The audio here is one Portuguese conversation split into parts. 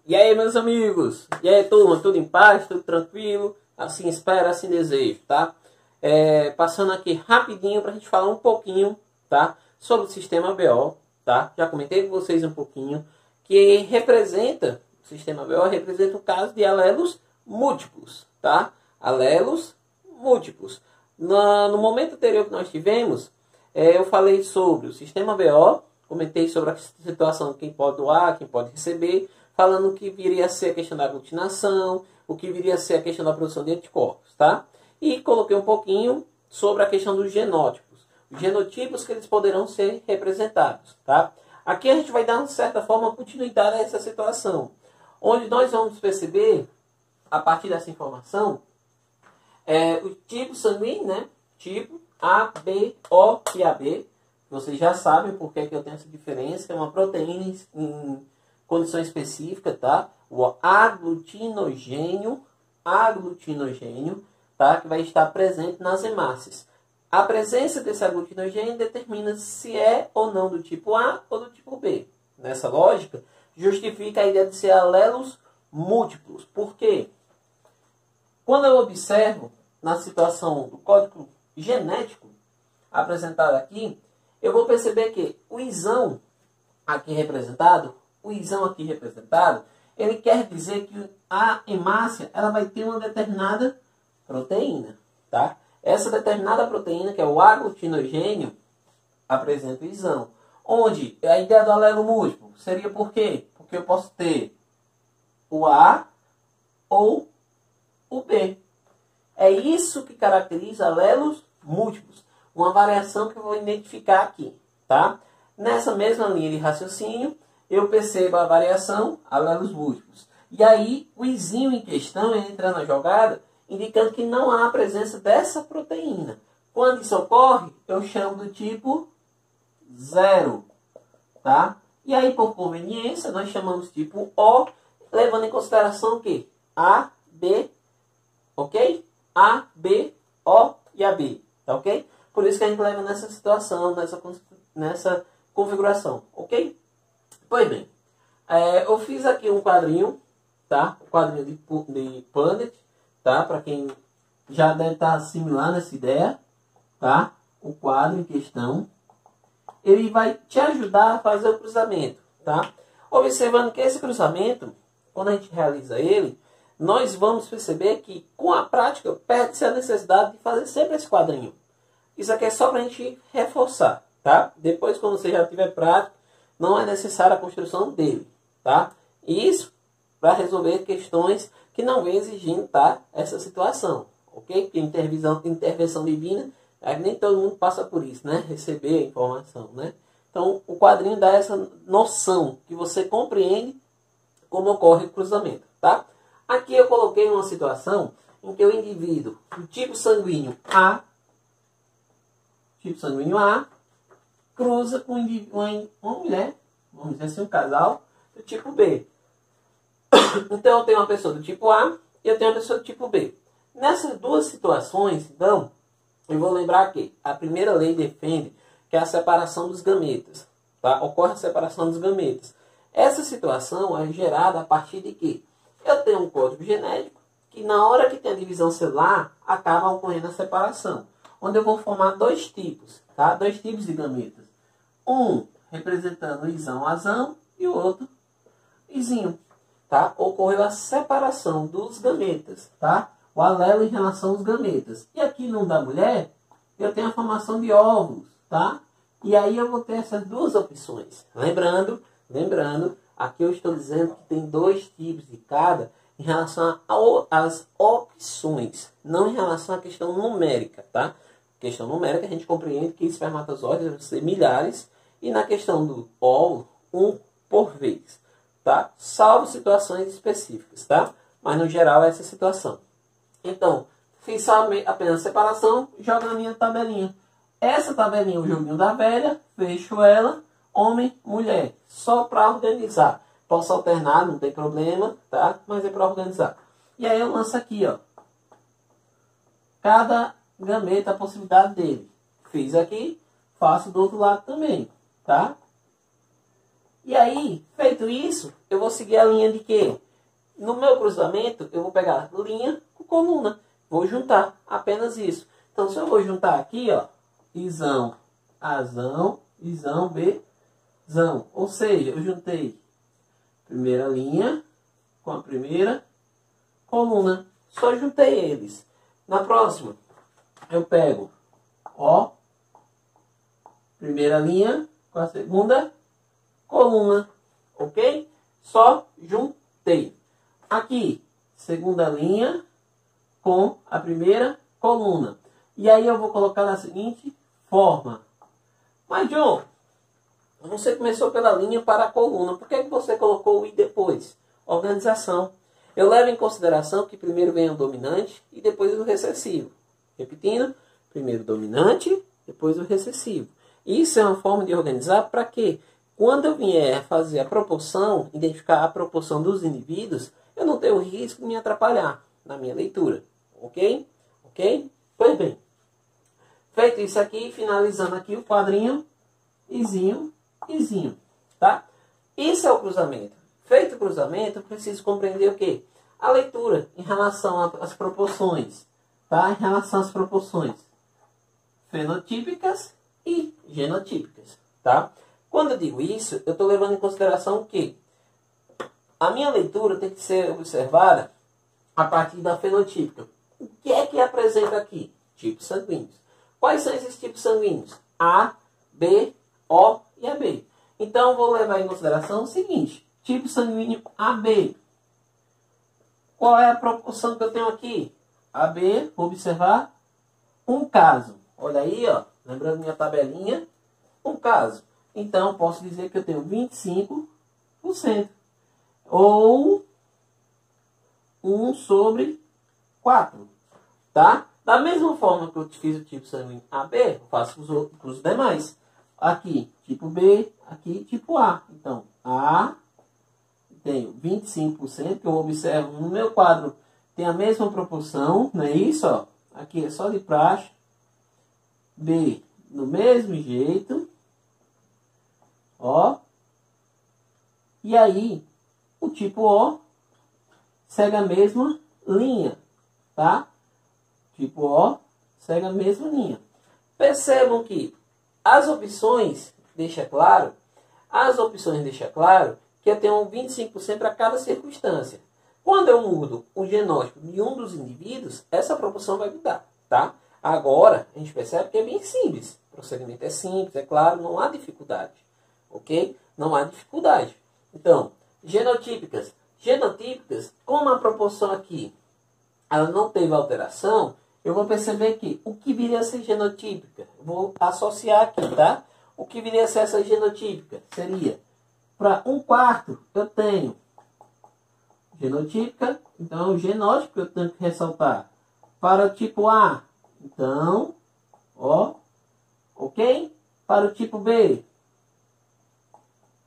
E aí, meus amigos? E aí, turma? Tudo em paz? Tudo tranquilo? Assim espero, assim desejo, tá? Passando aqui rapidinho para a gente falar um pouquinho, tá? Sobre o sistema BO, tá? Já comentei com vocês um pouquinho que o sistema BO representa o caso de alelos múltiplos, tá? Alelos múltiplos. No momento anterior que nós tivemos, eu falei sobre o sistema BO, comentei sobre a situação de quem pode doar, quem pode receber, falando que viria a ser a questão da aglutinação, o que viria a ser a questão da produção de anticorpos, tá? E coloquei um pouquinho sobre a questão dos genótipos, os genotipos que eles poderão ser representados, tá? Aqui a gente vai dar, de certa forma, continuidade a essa situação, onde nós vamos perceber, a partir dessa informação, o tipo sanguíneo, né? Tipo A, B, O e AB. Vocês já sabem porque que eu tenho essa diferença. É uma proteína em condição específica, tá? O aglutinogênio, tá? Que vai estar presente nas hemácias. A presença desse aglutinogênio determina se é ou não do tipo A ou do tipo B. Nessa lógica, justifica a ideia de ser alelos múltiplos. Por quê? Quando eu observo na situação do código genético apresentado aqui, eu vou perceber que o isão aqui representado, ele quer dizer que a hemácia ela vai ter uma determinada proteína, tá? Essa determinada proteína, que é o aglutinogênio, apresenta o isão. Onde a ideia do alelo múltiplo seria por quê? Porque eu posso ter o A ou o B. É isso que caracteriza alelos múltiplos. Uma variação que eu vou identificar aqui, tá? Nessa mesma linha de raciocínio, eu percebo a variação alelos múltiplos. E aí, o izinho em questão entra na jogada, indicando que não há a presença dessa proteína. Quando isso ocorre, eu chamo do tipo 0, tá? E aí, por conveniência, nós chamamos tipo O, levando em consideração o quê? A, B, ok? A, B, O e AB, tá ok? Por isso que a gente leva nessa situação, nessa configuração, ok? Pois bem, eu fiz aqui um quadrinho, tá? Um quadrinho de Punnett, tá? Para quem já deve estar assimilando essa ideia, tá? O quadro em questão, ele vai te ajudar a fazer o cruzamento, tá? Observando que esse cruzamento, quando a gente realiza ele, nós vamos perceber que com a prática perde-se a necessidade de fazer sempre esse quadrinho. Isso aqui é só para a gente reforçar, tá? Depois, quando você já tiver prática, não é necessária a construção dele, tá? Isso para resolver questões que não vem exigindo, tá? Essa situação, ok? Porque intervenção divina, nem todo mundo passa por isso, né? Receber a informação, né? Então, o quadrinho dá essa noção que você compreende como ocorre o cruzamento, tá? Aqui eu coloquei uma situação em que o indivíduo do tipo sanguíneo A, cruza com uma mulher, vamos dizer assim, um casal do tipo B. Então eu tenho uma pessoa do tipo A e eu tenho uma pessoa do tipo B. Nessas duas situações, então, eu vou lembrar que a primeira lei defende que é a separação dos gametas, tá? Ocorre a separação dos gametas. Essa situação é gerada a partir de que eu tenho um código genético que na hora que tem a divisão celular, acaba ocorrendo a separação. Onde eu vou formar dois tipos, tá? Dois tipos de gametas. Um representando o isão-azão e o outro izinho, tá? Ocorreu a separação dos gametas, tá? O alelo em relação aos gametas. E aqui no da mulher, eu tenho a formação de óvulos, tá? E aí eu vou ter essas duas opções. Lembrando, aqui eu estou dizendo que tem dois tipos de cada em relação às opções, não em relação à questão numérica, tá? Questão numérica a gente compreende que espermatozoides vão ser milhares e na questão do óvulo, um por vez, tá? Salvo situações específicas, tá? Mas no geral é essa situação. Então, fiz só apenas separação, jogo na minha tabelinha. Essa tabelinha, o joguinho da velha, fecho ela, homem, mulher, só para organizar. Posso alternar, não tem problema, tá? Mas é para organizar. E aí eu lanço aqui, ó. Cada gameta, a possibilidade dele. Fiz aqui, faço do outro lado também, tá? E aí, feito isso, eu vou seguir a linha de quê? No meu cruzamento, eu vou pegar linha com coluna. Vou juntar apenas isso. Então, se eu vou juntar aqui, ó, Izão, Azão, Izão, Bzão. Ou seja, eu juntei primeira linha com a primeira coluna. Só juntei eles. Na próxima, eu pego, ó, primeira linha com a segunda coluna. Ok? Só juntei. Aqui, segunda linha com a primeira coluna. E aí eu vou colocar da seguinte forma. Mas, John, você começou pela linha para a coluna. Por que você colocou o i depois? Organização. Eu levo em consideração que primeiro vem o dominante e depois o recessivo. Repetindo, primeiro o dominante, depois o recessivo. Isso é uma forma de organizar para que, quando eu vier fazer a proporção, identificar a proporção dos indivíduos, eu não tenho o risco de me atrapalhar na minha leitura. Ok? Ok? Pois bem. Feito isso aqui, finalizando aqui o quadrinho, izinho, izinho. Tá? Isso é o cruzamento. Feito o cruzamento, eu preciso compreender o quê? A leitura em relação às proporções. Tá? Em relação às proporções fenotípicas e genotípicas. Tá? Quando eu digo isso, eu estou levando em consideração o quê? A minha leitura tem que ser observada a partir da fenotípica. O que é que apresenta aqui? Tipos sanguíneos. Quais são esses tipos sanguíneos? A, B, O e AB. Então, vou levar em consideração o seguinte. Tipo sanguíneo AB. Qual é a proporção que eu tenho aqui? AB, vou observar um caso. Olha aí, ó. Lembrando minha tabelinha. Um caso. Então, posso dizer que eu tenho 25%. Ou 1/4. Tá? Da mesma forma que eu fiz o tipo sanguíneo AB, eu faço com os demais. Aqui, tipo B, aqui, tipo A. Então, A, tenho 25%, que eu observo no meu quadro, tem a mesma proporção, não é isso? Ó? Aqui é só de praxe. B, do mesmo jeito. Ó. E aí, o tipo O segue a mesma linha, tá? Tipo O segue a mesma linha. Percebam que as opções deixam claro que eu tenho 25% para cada circunstância. Quando eu mudo o genótipo de um dos indivíduos, essa proporção vai mudar, tá? Agora, a gente percebe que é bem simples. O procedimento é simples, é claro, não há dificuldade. Ok? Não há dificuldade. Então, genotípicas. Genotípicas, como a proporção aqui ela não teve alteração, eu vou perceber que o que viria a ser genotípica, eu vou associar aqui, tá? O que viria a ser essa genotípica seria, para 1/4 eu tenho genotípica, então o genótipo eu tenho que ressaltar. Para o tipo A, então, ó, ok? Para o tipo B,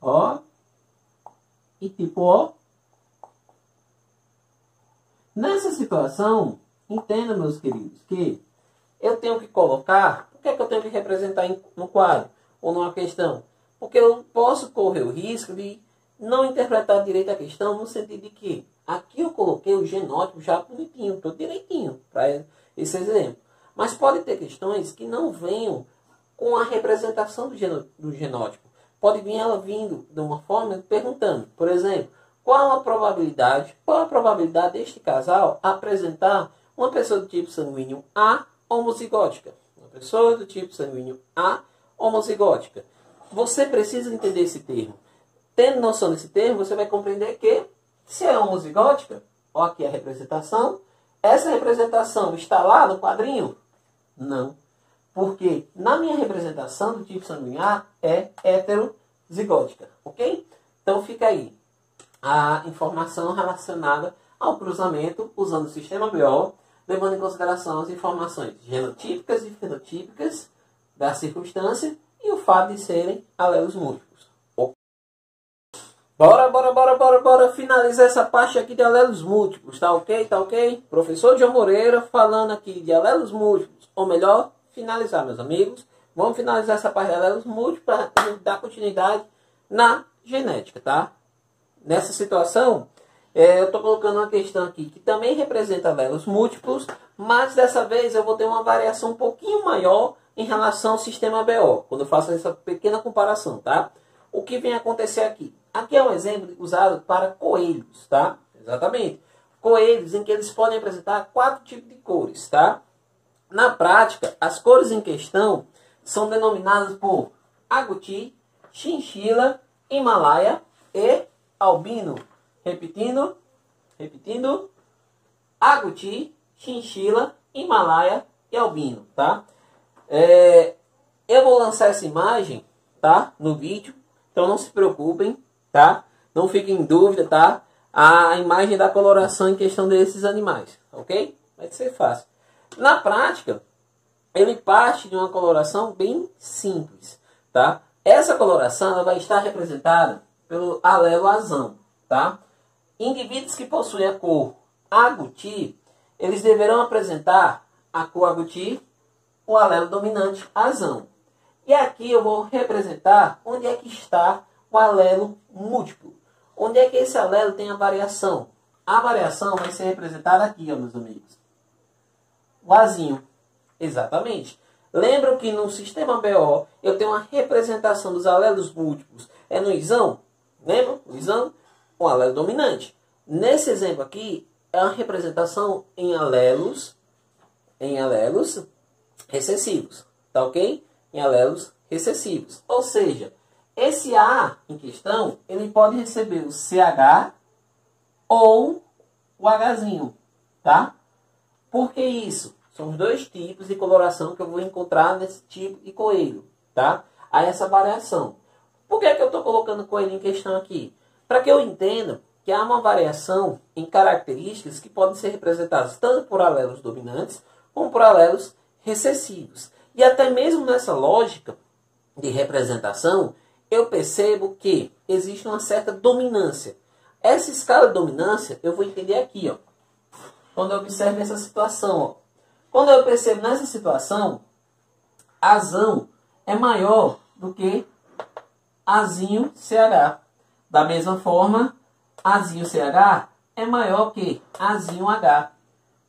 ó, e tipo O. Nessa situação, entenda, meus queridos, que eu tenho que colocar... Por que é que eu tenho que representar no quadro ou numa questão? Porque eu posso correr o risco de não interpretar direito a questão no sentido de que aqui eu coloquei o genótipo já bonitinho, todo direitinho, para esse exemplo. Mas pode ter questões que não venham com a representação do genótipo. Pode vir ela vindo de uma forma perguntando, por exemplo, qual a probabilidade deste casal apresentar uma pessoa do tipo sanguíneo A homozigótica? Uma pessoa do tipo sanguíneo A homozigótica. Você precisa entender esse termo. Tendo noção desse termo, você vai compreender que, se é homozigótica, ó, aqui a representação, essa representação está lá no quadrinho? Não. Porque na minha representação do tipo sanguíneo A é heterozigótica. Ok? Então fica aí a informação relacionada ao cruzamento usando o sistema BO, levando em consideração as informações genotípicas e fenotípicas da circunstância e o fato de serem alelos múltiplos. Bora finalizar essa parte aqui de alelos múltiplos, tá ok? Tá ok? Professor John Moreira falando aqui de alelos múltiplos, ou melhor, finalizar, meus amigos. Vamos finalizar essa parte de alelos múltiplos para dar continuidade na genética, tá? Nessa situação, eu estou colocando uma questão aqui que também representa alelos múltiplos, mas dessa vez eu vou ter uma variação um pouquinho maior em relação ao sistema BO, quando eu faço essa pequena comparação, tá? O que vem acontecer aqui? Aqui é um exemplo usado para coelhos, tá? Exatamente. Coelhos em que eles podem apresentar 4 tipos de cores, tá? Na prática, as cores em questão são denominadas por agouti, chinchila, himalaia e albino. Repetindo, agouti, chinchila, himalaia e albino, tá? Eu vou lançar essa imagem, tá? No vídeo, então não se preocupem, tá? Não fiquem em dúvida, tá? A imagem da coloração em questão desses animais, ok? Vai ser fácil. Na prática, ele parte de uma coloração bem simples, tá? Essa coloração ela vai estar representada pelo alelo azão, tá? Indivíduos que possuem a cor agouti, eles deverão apresentar a cor agouti, o alelo dominante azão. E aqui eu vou representar onde é que está o alelo múltiplo. Onde é que esse alelo tem a variação? A variação vai ser representada aqui, ó, meus amigos. O azinho. Exatamente. Lembram que no sistema BO eu tenho uma representação dos alelos múltiplos. É no isão? Lembra? O isão, o alelo dominante. Nesse exemplo aqui, é uma representação em alelos recessivos. Tá ok? Em alelos recessivos. Ou seja, esse A em questão, ele pode receber o CH ou o Hzinho, tá? Por que isso? São os dois tipos de coloração que eu vou encontrar nesse tipo de coelho, tá? Há essa variação. Por que eu estou colocando coelho em questão aqui? Para que eu entenda que há uma variação em características que podem ser representadas tanto por alelos dominantes como por alelos recessivos. E até mesmo nessa lógica de representação, eu percebo que existe uma certa dominância. Essa escala de dominância eu vou entender aqui, ó. Quando eu observo essa situação, ó. Quando eu percebo nessa situação, azão é maior do que azinho CH. Da mesma forma, azinho CH é maior que azinho H.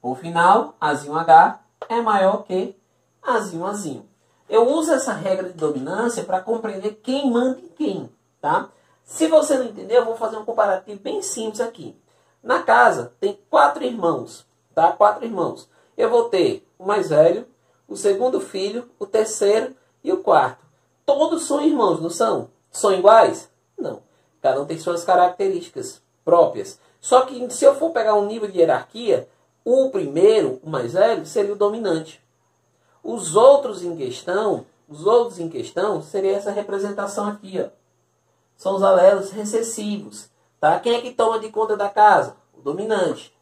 Por final, azinho H é maior que azinho azinho. Eu uso essa regra de dominância para compreender quem manda em quem, tá? Se você não entender, eu vou fazer um comparativo bem simples aqui. Na casa tem 4 irmãos, tá? 4 irmãos. Eu vou ter o mais velho, o segundo filho, o terceiro e o quarto. Todos são irmãos, não são? São iguais? Não. Cada um tem suas características próprias. Só que se eu for pegar um nível de hierarquia, o primeiro, o mais velho, seria o dominante. Os outros em questão seria essa representação aqui, ó. São os alelos recessivos, tá? Quem é que toma de conta da casa? O dominante.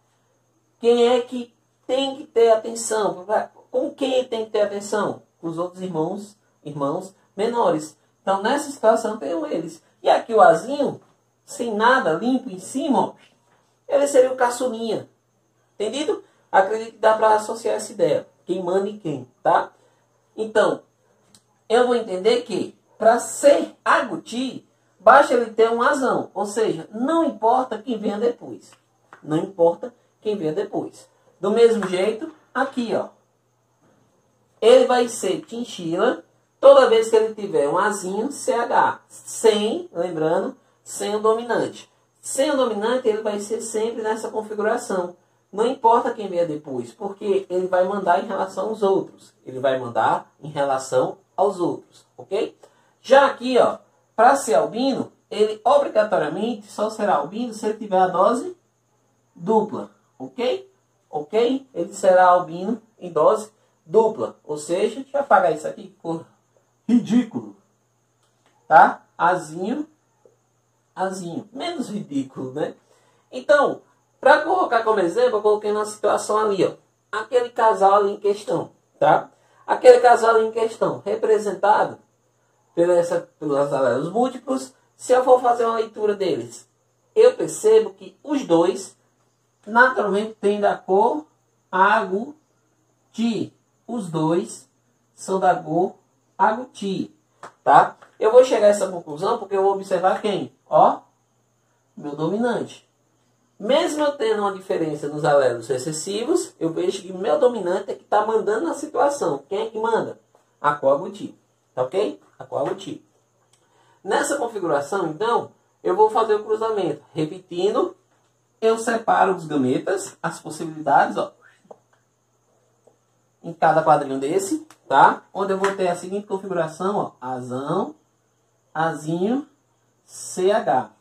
Quem é que tem que ter atenção? Com quem tem que ter atenção? Com os outros irmãos menores. Então, nessa situação, tem eles. E aqui o azinho, sem nada, limpo em cima, ó, ele seria o caçulinha. Entendido? Acredito que dá para associar essa ideia. Quem manda em quem, tá? Então, eu vou entender que, para ser agouti, basta ele ter um azão. Ou seja, não importa quem venha depois. Não importa quem venha depois. Do mesmo jeito, aqui, ó. Ele vai ser chinchila toda vez que ele tiver um azinho CH. Sem, lembrando, sem o dominante. Sem o dominante, ele vai ser sempre nessa configuração. Não importa quem venha depois, porque ele vai mandar em relação aos outros. Ele vai mandar em relação aos outros, ok? Já aqui, ó, para ser albino, ele obrigatoriamente só será albino se ele tiver a dose dupla, ok? Ok? Ele será albino em dose dupla. Ou seja, deixa eu apagar isso aqui, que cor ridículo. Tá? Azinho. Menos ridículo, né? Então, para colocar como exemplo, eu coloquei na situação ali, ó. Aquele casal ali em questão, tá? Aquele casal ali em questão, representado pelos alelos múltiplos. Se eu for fazer uma leitura deles, eu percebo que os dois, naturalmente, têm da cor agouti. Os dois são da cor agouti, tá? Eu vou chegar a essa conclusão porque eu vou observar quem? ó, meu dominante. Mesmo eu tendo uma diferença nos alelos recessivos, eu vejo que meu dominante é que está mandando na situação. Quem é que manda? A coagutídeo. Tá ok? A coagutídeo. Nessa configuração, então, eu vou fazer o cruzamento. Repetindo, eu separo os gametas, as possibilidades, ó, em cada quadrinho desse, tá? Onde eu vou ter a seguinte configuração, ó, azão, azinho, CH.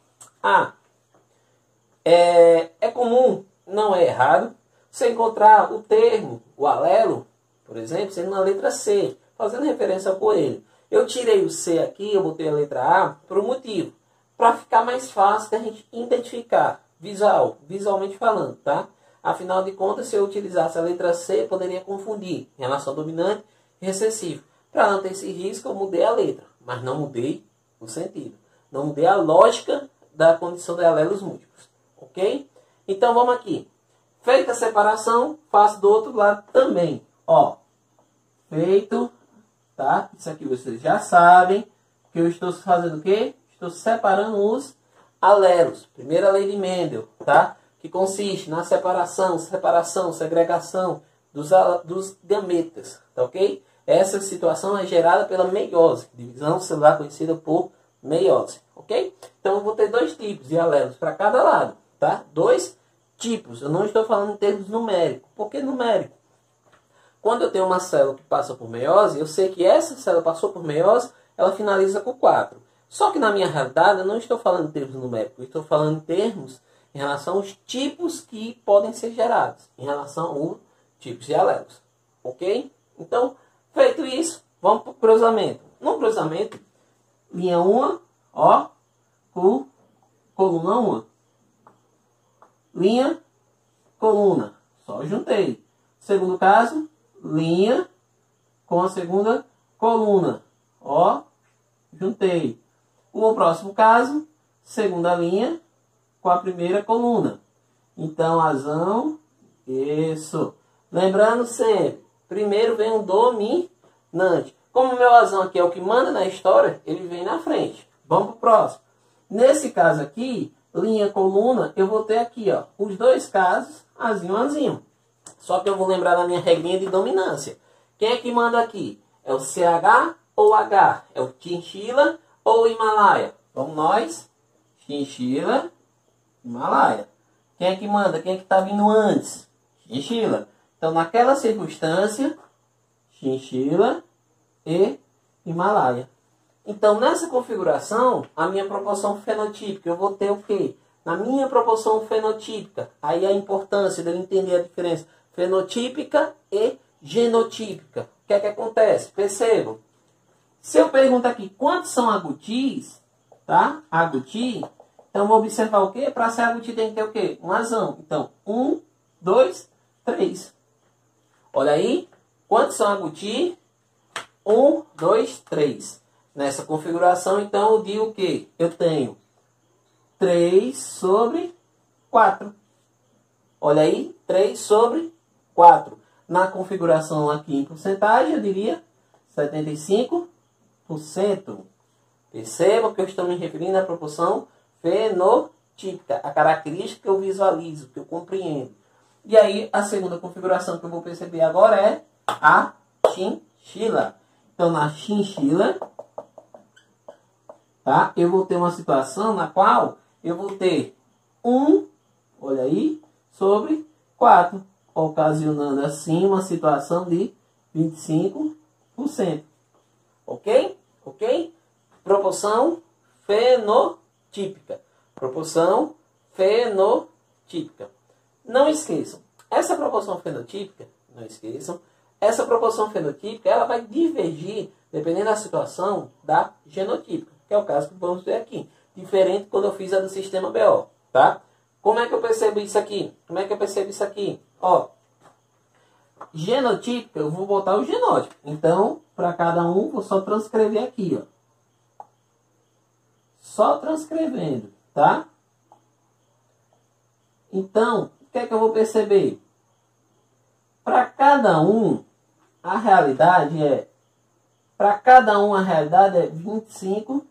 É comum, não é errado, você encontrar o termo, o alelo, por exemplo, sendo na letra C, fazendo referência ao coelho. Eu tirei o C aqui, eu botei a letra A, por um motivo. Para ficar mais fácil da gente identificar, visualmente falando, tá? Afinal de contas, se eu utilizasse a letra C, poderia confundir em relação ao dominante e recessivo. Para não ter esse risco, eu mudei a letra, mas não mudei o sentido. Não mudei a lógica da condição de alelos múltiplos. Ok? Então, vamos aqui. Feita a separação, faço do outro lado também. Ó, feito, tá? Isso aqui vocês já sabem que eu estou fazendo o quê? Estou separando os alelos. Primeira lei de Mendel, tá? Que consiste na separação, segregação dos gametas, tá ok? Essa situação é gerada pela meiose, divisão celular conhecida por meiose, ok? Então eu vou ter dois tipos de alelos para cada lado, tá? Dois tipos, eu não estou falando em termos numéricos. Por que numérico? Quando eu tenho uma célula que passa por meiose, eu sei que essa célula passou por meiose, ela finaliza com 4. Só que na minha realidade eu não estou falando em termos numéricos, eu estou falando em termos em relação aos tipos que podem ser gerados, em relação aos tipos de alelos. Ok? Então, feito isso, vamos para o cruzamento. No cruzamento, linha 1, ó, com coluna 1. Linha, coluna, só juntei. Segundo caso, linha com a segunda coluna, ó, juntei. O próximo caso, segunda linha com a primeira coluna. Então, azão, isso. Lembrando sempre, primeiro vem o dominante. Como o meu azão aqui é o que manda na história, ele vem na frente. Vamos para o próximo. Nesse caso aqui, linha, coluna, eu vou ter aqui, ó, os dois casos, azinho, azinho. Só que eu vou lembrar da minha regrinha de dominância. Quem é que manda aqui? É o CH ou H? É o chinchila ou Himalaia? Vamos nós. Chinchila, Himalaia. Quem é que manda? Quem é que está vindo antes? Chinchila. Então, naquela circunstância, chinchila e Himalaia. Então, nessa configuração, a minha proporção fenotípica, eu vou ter o quê? Na minha proporção fenotípica, aí a importância de eu entender a diferença fenotípica e genotípica. O que é que acontece? Percebam. Se eu perguntar aqui quantos são agutis, tá? Aguti, então eu vou observar o quê? Para ser aguti tem que ter o quê? Um azão. Então, 1, 2, 3. Olha aí. Quantos são aguti? 1, 2, 3. Nessa configuração, então, eu digo que eu tenho 3 sobre 4. Olha aí, 3 sobre 4. Na configuração aqui em porcentagem, eu diria 75%. Percebam que eu estou me referindo à proporção fenotípica, a característica que eu visualizo, que eu compreendo. E aí, a segunda configuração que eu vou perceber agora é a chinchila. Então, na chinchila, tá? Eu vou ter uma situação na qual eu vou ter 1, olha aí, sobre 4, ocasionando assim uma situação de 25%. Ok? Ok? Proporção fenotípica. Proporção fenotípica. Não esqueçam, essa proporção fenotípica, essa proporção fenotípica, ela vai divergir, dependendo da situação, da genotípica, que é o caso que vamos ver aqui. Diferente quando eu fiz a do sistema BO, tá? Como é que eu percebo isso aqui? Ó, genotípica, eu vou botar o genótipo. Então, para cada um, vou só transcrever aqui, ó. Só transcrevendo, tá? Então, o que é que eu vou perceber? Para cada um, a realidade é... Para cada um, a realidade é 25%.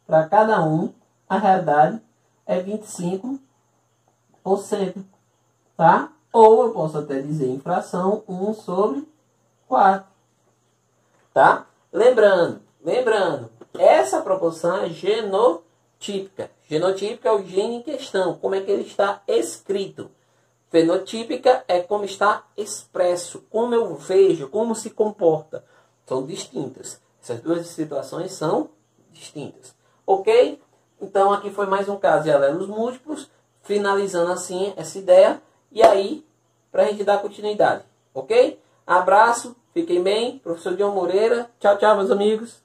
para cada um, a realidade é 25%, tá? Ou eu posso até dizer em fração 1/4, tá? Lembrando, essa proporção é genotípica. Genotípica é o gene em questão, como é que ele está escrito. Fenotípica é como está expresso, como eu vejo, como se comporta. São distintas. Essas duas situações são distintas. Ok? Então aqui foi mais um caso de alelos múltiplos, finalizando assim essa ideia. E aí, para a gente dar continuidade. Ok? Abraço, fiquem bem. Professor John Moreira. Tchau, tchau, meus amigos.